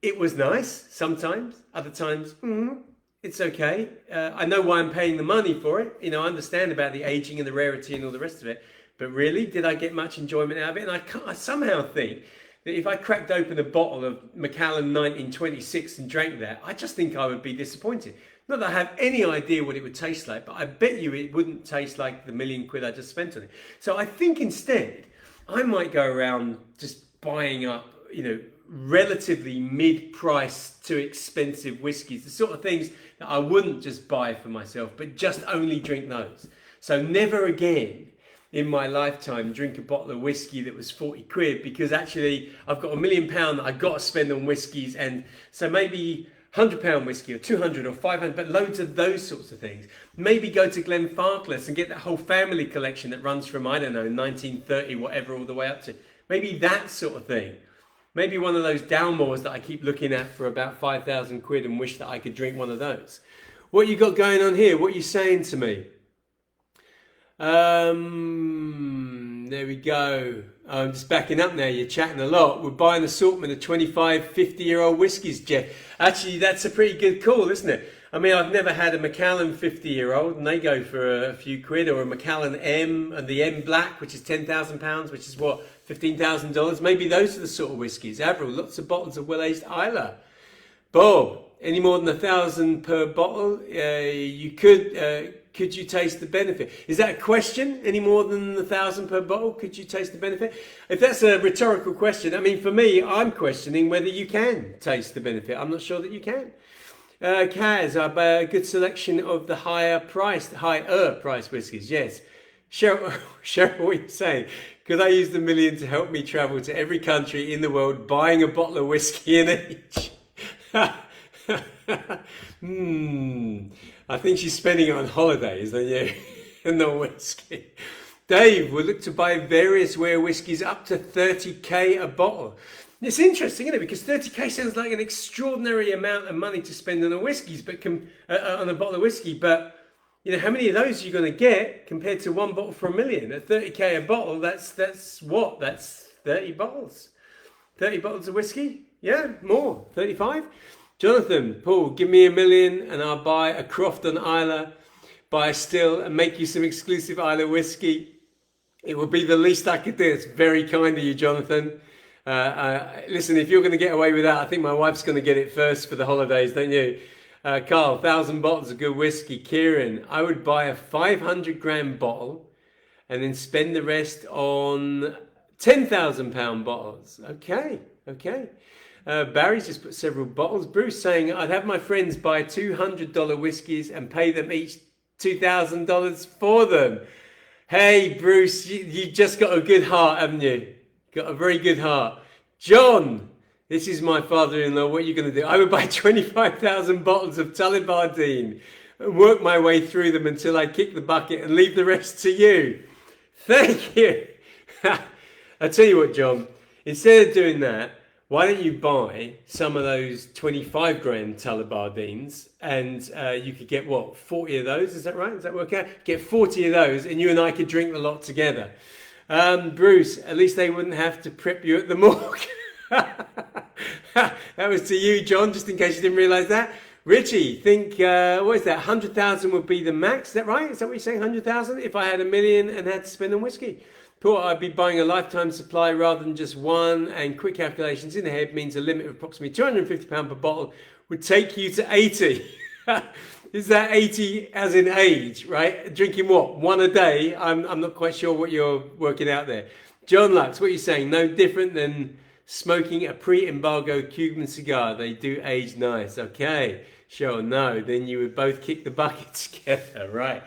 it was nice sometimes, other times it's okay. I know why I'm paying the money for it. I understand about the aging and the rarity and all the rest of it. But really, did I get much enjoyment out of it? And I somehow think that if I cracked open a bottle of Mcallen 1926 and drank that, I just think I would be disappointed. Not that I have any idea what it would taste like, but I bet you it wouldn't taste like the £1 million I just spent on it. So I think instead, I might go around just buying up, relatively mid-price to expensive whiskies, the sort of things that I wouldn't just buy for myself, but just only drink those. So never again in my lifetime drink a bottle of whiskey that was 40 quid, because actually I've got £1 million that I've got to spend on whiskies, and so maybe £100 whiskey or 200 or 500, but loads of those sorts of things. Maybe go to Glenfarclas and get that whole family collection that runs from, I don't know, 1930, whatever, all the way up to. Maybe that sort of thing. Maybe one of those Dalmores that I keep looking at for about 5,000 quid and wish that I could drink one of those. What you got going on here? What are you saying to me? There we go. I'm just backing up now. You're chatting a lot. We're buying an assortment of 25, 50-year-old whiskies, Jeff. Actually, that's a pretty good call, isn't it? I mean, I've never had a Mcallen 50-year-old, and they go for a few quid, or a Mcallen M, and the M Black, which is £10,000, which is what, $15,000? Maybe those are the sort of whiskies. Avril, lots of bottles of well-aged Isla. Bob, any more than 1,000 per bottle? You could you taste the benefit? Is that a question? Any more than 1,000 per bottle? Could you taste the benefit? If that's a rhetorical question, I mean, for me, I'm questioning whether you can taste the benefit. I'm not sure that you can. Kaz, a good selection of the higher price whiskies. Yes. Cheryl, what are you saying? Could I use the $1 million to help me travel to every country in the world, buying a bottle of whiskey in each? I think she's spending it on holidays, don't you? And not whiskey. Dave will look to buy various rare whiskies up to 30k a bottle. It's interesting, isn't it? Because 30k sounds like an extraordinary amount of money to spend on a whiskies, but on a bottle of whiskey. But how many of those are you going to get compared to one bottle for $1 million? At 30k a bottle, that's what? That's 30 bottles. 30 bottles of whiskey? Yeah, more. 35. Jonathan, Paul, give me $1 million and I'll buy a Croft on Isla, buy a still and make you some exclusive Isla whiskey. It would be the least I could do. It's very kind of you, Jonathan. Listen, if you're going to get away with that, I think my wife's going to get it first for the holidays, don't you? Carl, 1,000 bottles of good whiskey. Kieran, I would buy a 500-gram bottle and then spend the rest on £10,000 bottles. Okay. Barry's just put several bottles. Bruce saying, I'd have my friends buy $200 whiskies and pay them each $2,000 for them. Hey, Bruce, you just got a good heart, haven't you? Got a very good heart. John, this is my father-in-law. What are you going to do? I would buy 25,000 bottles of Tullibardine and work my way through them until I kick the bucket and leave the rest to you. Thank you. I'll tell you what, John, instead of doing that, why don't you buy some of those 25 grand Tullibardines and you could get, 40 of those? Is that right? Does that work out? Get 40 of those and you and I could drink the lot together. Bruce, at least they wouldn't have to prep you at the morgue. That was to you, John, just in case you didn't realise that. Richie, think, what is that? 100,000 would be the max. Is that right? Is that what you're saying? 100,000? If I had $1 million and had to spend on whiskey? Paul, I'd be buying a lifetime supply rather than just one, and quick calculations in the head means a limit of approximately £250 per bottle would take you to 80. Is that 80 as in age, right? Drinking what? One a day? I'm not quite sure what you're working out there. John Lux, what are you saying? No different than smoking a pre-embargo Cuban cigar. They do age nice. Okay. Sure, no. Then you would both kick the bucket together, right?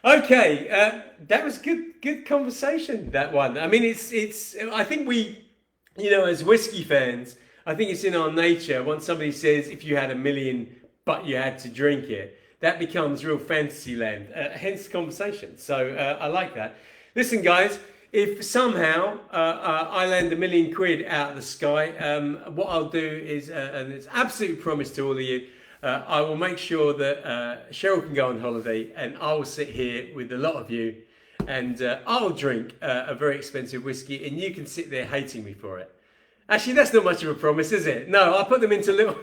Okay, that was good conversation. That one. I mean, it's. I think we, as whiskey fans, I think it's in our nature. Once somebody says, if you had a million, but you had to drink it, that becomes real fantasy land. Hence the conversation. So I like that. Listen, guys. If somehow I land £1,000,000 out of the sky, what I'll do is, and it's absolute promise to all of you, I will make sure that Cheryl can go on holiday and I will sit here with a lot of you and I'll drink a very expensive whiskey and you can sit there hating me for it. Actually, that's not much of a promise, is it? No, I'll put them into little,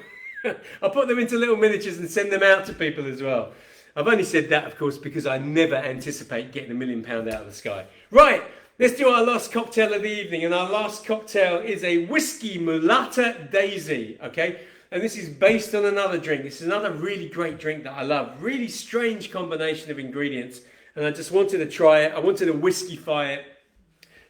I'll put them into little miniatures and send them out to people as well. I've only said that, of course, because I never anticipate getting £1,000,000 out of the sky. Right. Let's do our last cocktail of the evening, and our last cocktail is a whiskey Melata Daisy, okay? And this is based on another drink. This is another really great drink that I love. Really strange combination of ingredients, and I just wanted to try it. I wanted to whiskeyfy it.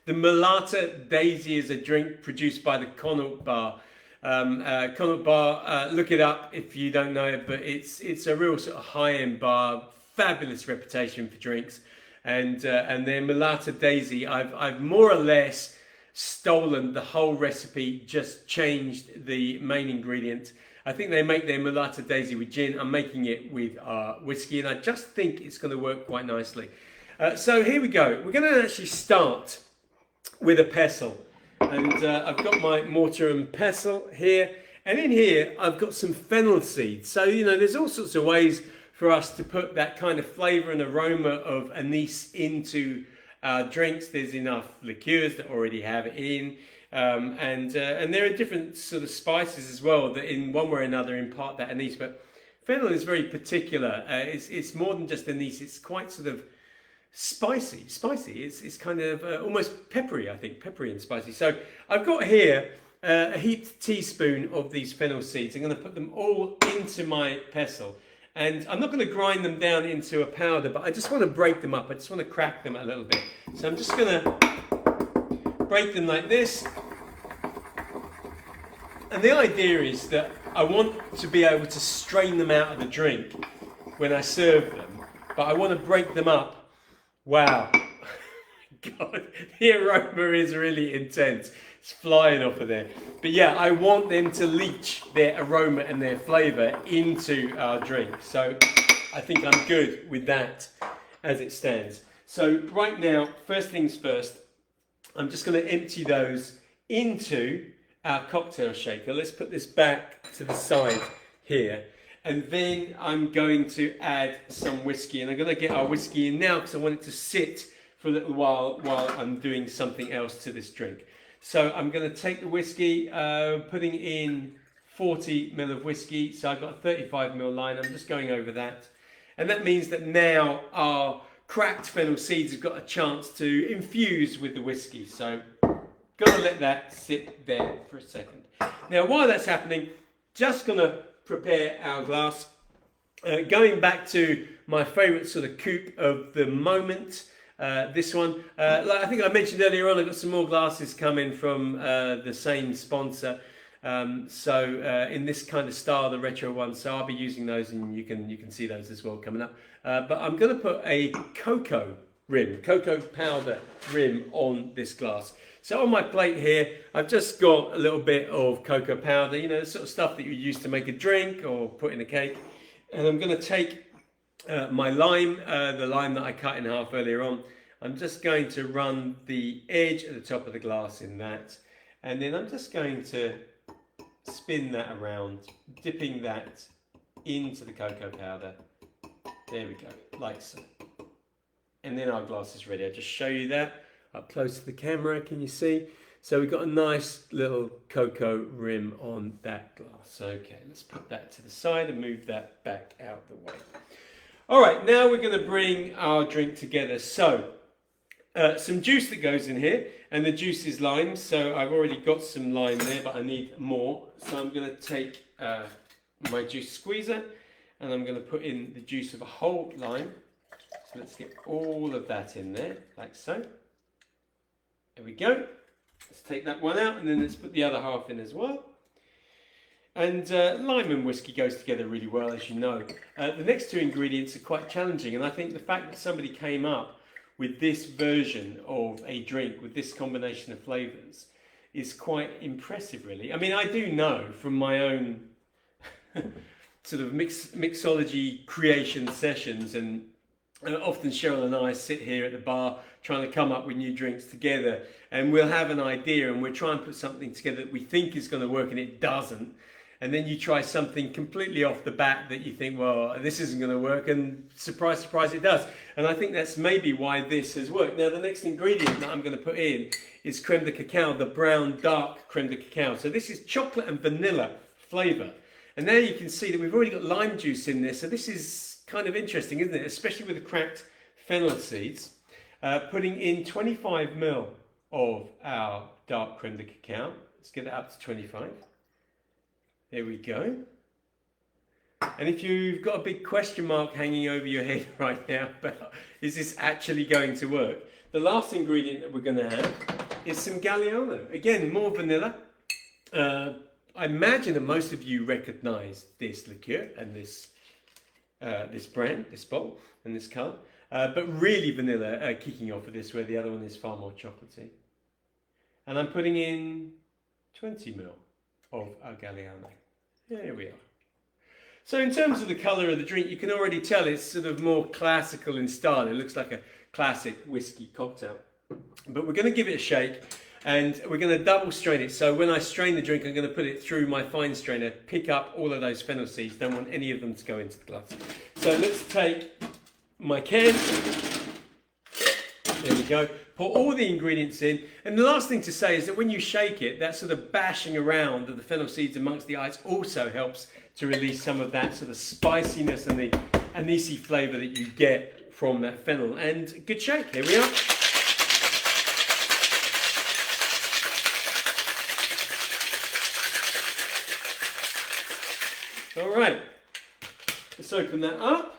The Melata Daisy is a drink produced by the Connaught Bar. Connaught Bar, look it up if you don't know it, but it's a real sort of high-end bar, fabulous reputation for drinks. And their Melata Daisy, I've more or less stolen the whole recipe, just changed the main ingredient. I think they make their Melata Daisy with gin. I'm making it with whiskey, and I just think it's going to work quite nicely. So here we go. We're going to actually start with a pestle, and I've got my mortar and pestle here, and in here I've got some fennel seeds. So there's all sorts of ways for us to put that kind of flavour and aroma of anise into our drinks. There's enough liqueurs that already have it in, and there are different sort of spices as well that in one way or another impart that anise. But fennel is very particular. It's more than just anise. It's quite sort of spicy. It's kind of almost peppery, I think, peppery and spicy. So I've got here a heaped teaspoon of these fennel seeds. I'm going to put them all into my pestle. And I'm not going to grind them down into a powder, but I just want to break them up. I just want to crack them a little bit. So I'm just going to break them like this. And the idea is that I want to be able to strain them out of the drink when I serve them, but I want to break them up. Wow. God, the aroma is really intense. It's flying off of there. But yeah, I want them to leach their aroma and their flavour into our drink. So I think I'm good with that as it stands. So right now, first things first, I'm just going to empty those into our cocktail shaker. Let's put this back to the side here. And then I'm going to add some whiskey. And I'm going to get our whiskey in now because I want it to sit for a little while I'm doing something else to this drink. So I'm going to take the whiskey, putting in 40 ml of whiskey. So I've got a 35 ml line. I'm just going over that. And that means that now our cracked fennel seeds have got a chance to infuse with the whiskey. So got to let that sit there for a second. Now, while that's happening, just going to prepare our glass. Going back to my favourite sort of coupe of the moment. This one, like I think I mentioned earlier on, I've got some more glasses coming from the same sponsor. In this kind of style, the retro ones, so I'll be using those, and you can see those as well coming up. But I'm going to put a cocoa powder rim on this glass. So on my plate here, I've just got a little bit of cocoa powder, the sort of stuff that you use to make a drink or put in a cake. And I'm going to take my lime, the lime that I cut in half earlier on. I'm just going to run the edge at the top of the glass in that, and then I'm just going to spin that around, dipping that into the cocoa powder. There we go, like so. And then our glass is ready. I'll just show you that up close to the camera. Can you see? So we've got a nice little cocoa rim on that glass. Okay, let's put that to the side and move that back out the way. All right, now we're going to bring our drink together. So, some juice that goes in here, and the juice is lime. So I've already got some lime there, but I need more. So I'm going to take my juice squeezer, and I'm going to put in the juice of a whole lime. So let's get all of that in there, like so. There we go. Let's take that one out, and then let's put the other half in as well. And lime and whiskey goes together really well, as you know. The next two ingredients are quite challenging, and I think the fact that somebody came up with this version of a drink with this combination of flavours is quite impressive, really. I mean, I do know from my own sort of mixology creation sessions, and often Cheryl and I sit here at the bar trying to come up with new drinks together, and we'll have an idea and we'll try and put something together that we think is going to work and it doesn't. And then you try something completely off the bat that you think, well, this isn't going to work, and surprise, surprise, it does. And I think that's maybe why this has worked. Now, the next ingredient that I'm going to put in is creme de cacao, the brown dark creme de cacao. So this is chocolate and vanilla flavour. And now you can see that we've already got lime juice in there. So this is kind of interesting, isn't it? Especially with the cracked fennel seeds. Putting in 25 ml of our dark creme de cacao. Let's get it up to 25. There we go. And if you've got a big question mark hanging over your head right now about, is this actually going to work? The last ingredient that we're going to have is some Galliano. Again, more vanilla. I imagine that most of you recognise this liqueur and this brand, this bottle and this colour. But really vanilla kicking off of this, where the other one is far more chocolatey. And I'm putting in 20 ml of our Galliano. There we are. So in terms of the colour of the drink, you can already tell it's sort of more classical in style. It looks like a classic whiskey cocktail. But we're going to give it a shake, and we're going to double strain it. So when I strain the drink, I'm going to put it through my fine strainer, pick up all of those fennel seeds. Don't want any of them to go into the glass. So let's take my can. There we go. Pour all the ingredients in. And the last thing to say is that when you shake it, that sort of bashing around of the fennel seeds amongst the ice also helps to release some of that sort of spiciness and the anisey flavour that you get from that fennel. And good shake. Here we are. All right. Let's open that up.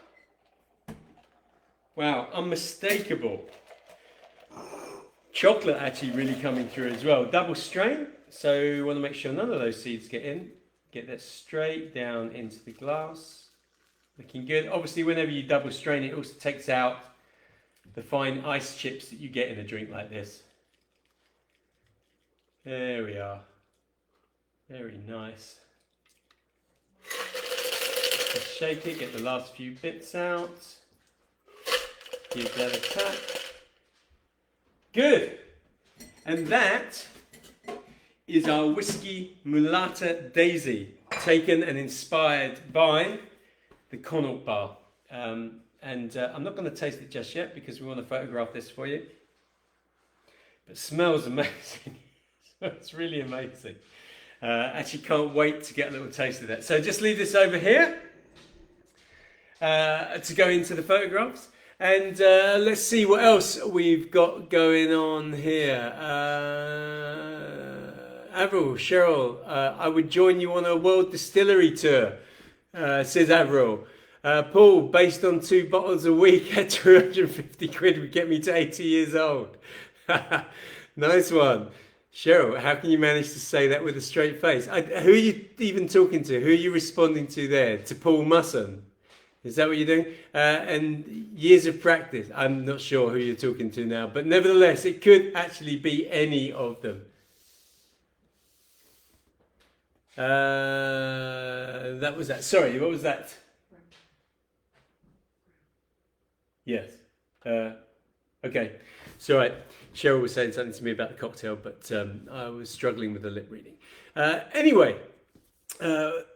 Wow, unmistakable. Chocolate actually really coming through as well. Double strain, so you want to make sure none of those seeds get in. Get that straight down into the glass. Looking good. Obviously, whenever you double strain, it also takes out the fine ice chips that you get in a drink like this. There we are. Very nice. Just shake it, get the last few bits out. Give that a tap. Good. And that is our whiskey Melata Daisy, taken and inspired by the Connaught Bar. I'm not going to taste it just yet because we want to photograph this for you. But it smells amazing. It's really amazing. Actually can't wait to get a little taste of that. So just leave this over here to go into the photographs. And let's see what else we've got going on here. Avril, Cheryl, I would join you on a world distillery tour, says Avril. Paul, based on 2 bottles a week at 250 quid would get me to 80 years old. Nice one. Cheryl, how can you manage to say that with a straight face? Who are you even talking to? Who are you responding to there? To Paul Musson? Is that what you're doing? And years of practice. I'm not sure who you're talking to now, but nevertheless, it could actually be any of them. That was that. Sorry, what was that? Yes. Okay. So right. Cheryl was saying something to me about the cocktail, but I was struggling with the lip reading. Anyway.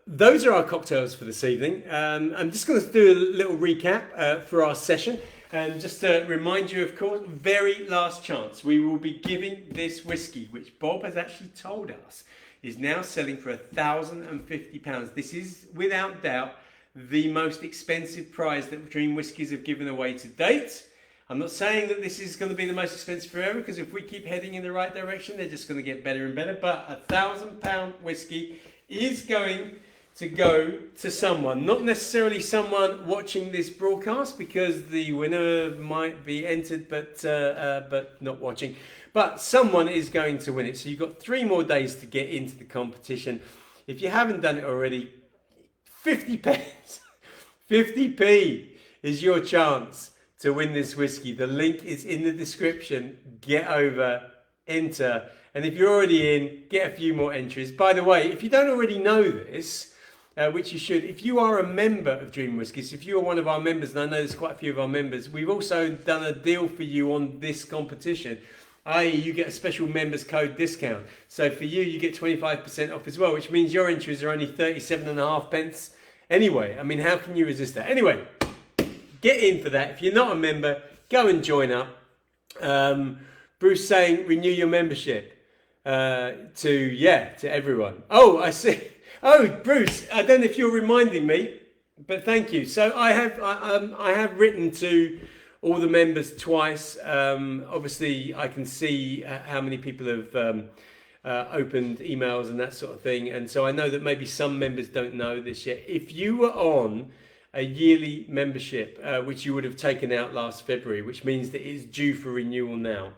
Those are our cocktails for this evening. I'm just going to do a little recap for our session, and just to remind you, of course, very last chance. We will be giving this whiskey, which Bob has actually told us is now selling for £1,050. This is without doubt the most expensive prize that Dream Whiskies have given away to date. I'm not saying that this is going to be the most expensive forever, because if we keep heading in the right direction, they're just going to get better and better. But £1,000 whiskey is going to go to someone, not necessarily someone watching this broadcast, because the winner might be entered but not watching, but someone is going to win it. So you've got 3 more days to get into the competition. If you haven't done it already, 50 pence, 50p is your chance to win this whiskey. The link is in the description. Get over, enter, and if you're already in, get a few more entries. By the way, if you don't already know this, which you should, if you are a member of Dream Whiskies, if you are one of our members, and I know there's quite a few of our members, we've also done a deal for you on this competition, i.e. you get a special members code discount. So for you, you get 25% off as well, which means your entries are only 37.5 pence anyway. I mean, how can you resist that? Anyway, get in for that. If you're not a member, go and join up. Bruce saying renew your membership to everyone. Oh, I see. Oh, Bruce, I don't know if you're reminding me, but thank you. So I have written to all the members twice. Obviously, I can see how many people have opened emails and that sort of thing. And so I know that maybe some members don't know this yet. If you were on a yearly membership, which you would have taken out last February, which means that it's due for renewal now.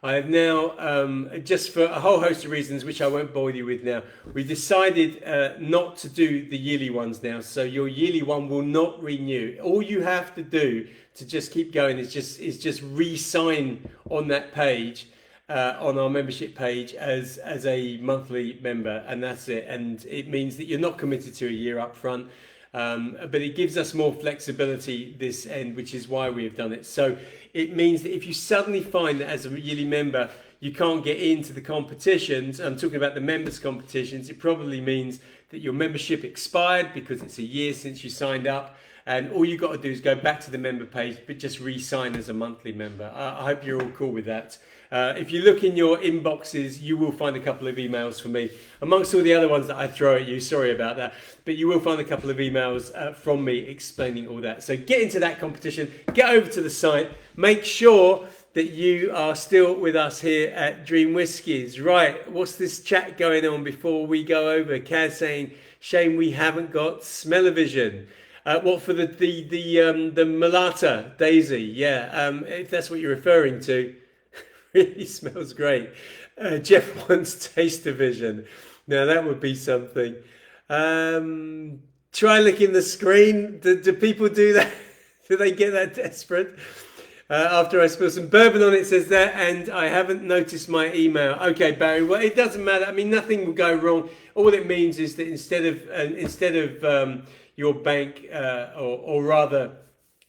I have now, just for a whole host of reasons, which I won't bore you with now, we decided not to do the yearly ones now. So your yearly one will not renew. All you have to do to just keep going is just re-sign on that page, on our membership page as a monthly member, and that's it. And it means that you're not committed to a year up front. But it gives us more flexibility this end, which is why we have done it. So it means that if you suddenly find that as a yearly member you can't get into the competitions, I'm talking about the members competitions, it probably means that your membership expired because it's a year since you signed up, and all you've got to do is go back to the member page but just re-sign as a monthly member. I hope you're all cool with that. If you look in your inboxes, you will find a couple of emails from me, amongst all the other ones that I throw at you. Sorry about that, but you will find a couple of emails from me explaining all that. So get into that competition, get over to the site, make sure that you are still with us here at Dream Whiskies. Right, what's this chat going on before we go over? Kaz saying, shame we haven't got smell-o-vision. What for the Melata Daisy? Yeah, if that's what you're referring to. Really smells great. Jeff wants taste-o-vision. Now that would be something. Try licking the screen. Do people do that? Do they get that desperate? After I spill some bourbon on it, says that, and I haven't noticed my email. Okay, Barry. Well, it doesn't matter. I mean, nothing will go wrong. All it means is that instead of your bank, or rather,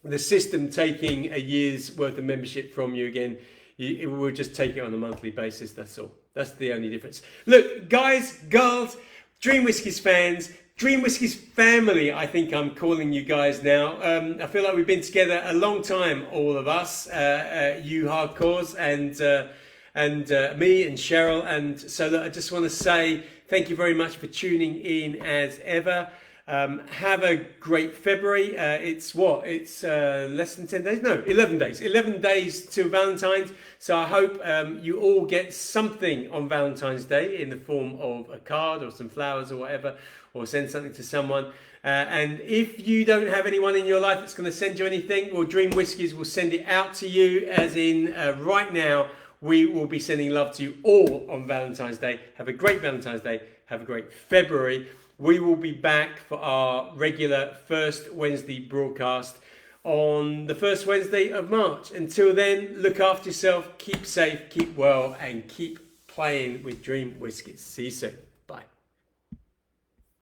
the system taking a year's worth of membership from you again, it will just take it on a monthly basis. That's all. That's the only difference. Look, guys, girls, Dream Whiskies fans, Dream Whiskies family, I think I'm calling you guys now. I feel like we've been together a long time, all of us, you hardcores and me and Cheryl. And so look, I just want to say thank you very much for tuning in as ever. Have a great February. It's less than 10 days? No, 11 days. 11 days to Valentine's. So I hope you all get something on Valentine's Day in the form of a card or some flowers or whatever, or send something to someone. And if you don't have anyone in your life that's going to send you anything, well, Dream Whiskies will send it out to you, as in right now, we will be sending love to you all on Valentine's Day. Have a great Valentine's Day. Have a great February. We will be back for our regular first Wednesday broadcast on the first Wednesday of March. Until then, look after yourself, keep safe, keep well, and keep playing with Dream Whiskies. See you soon.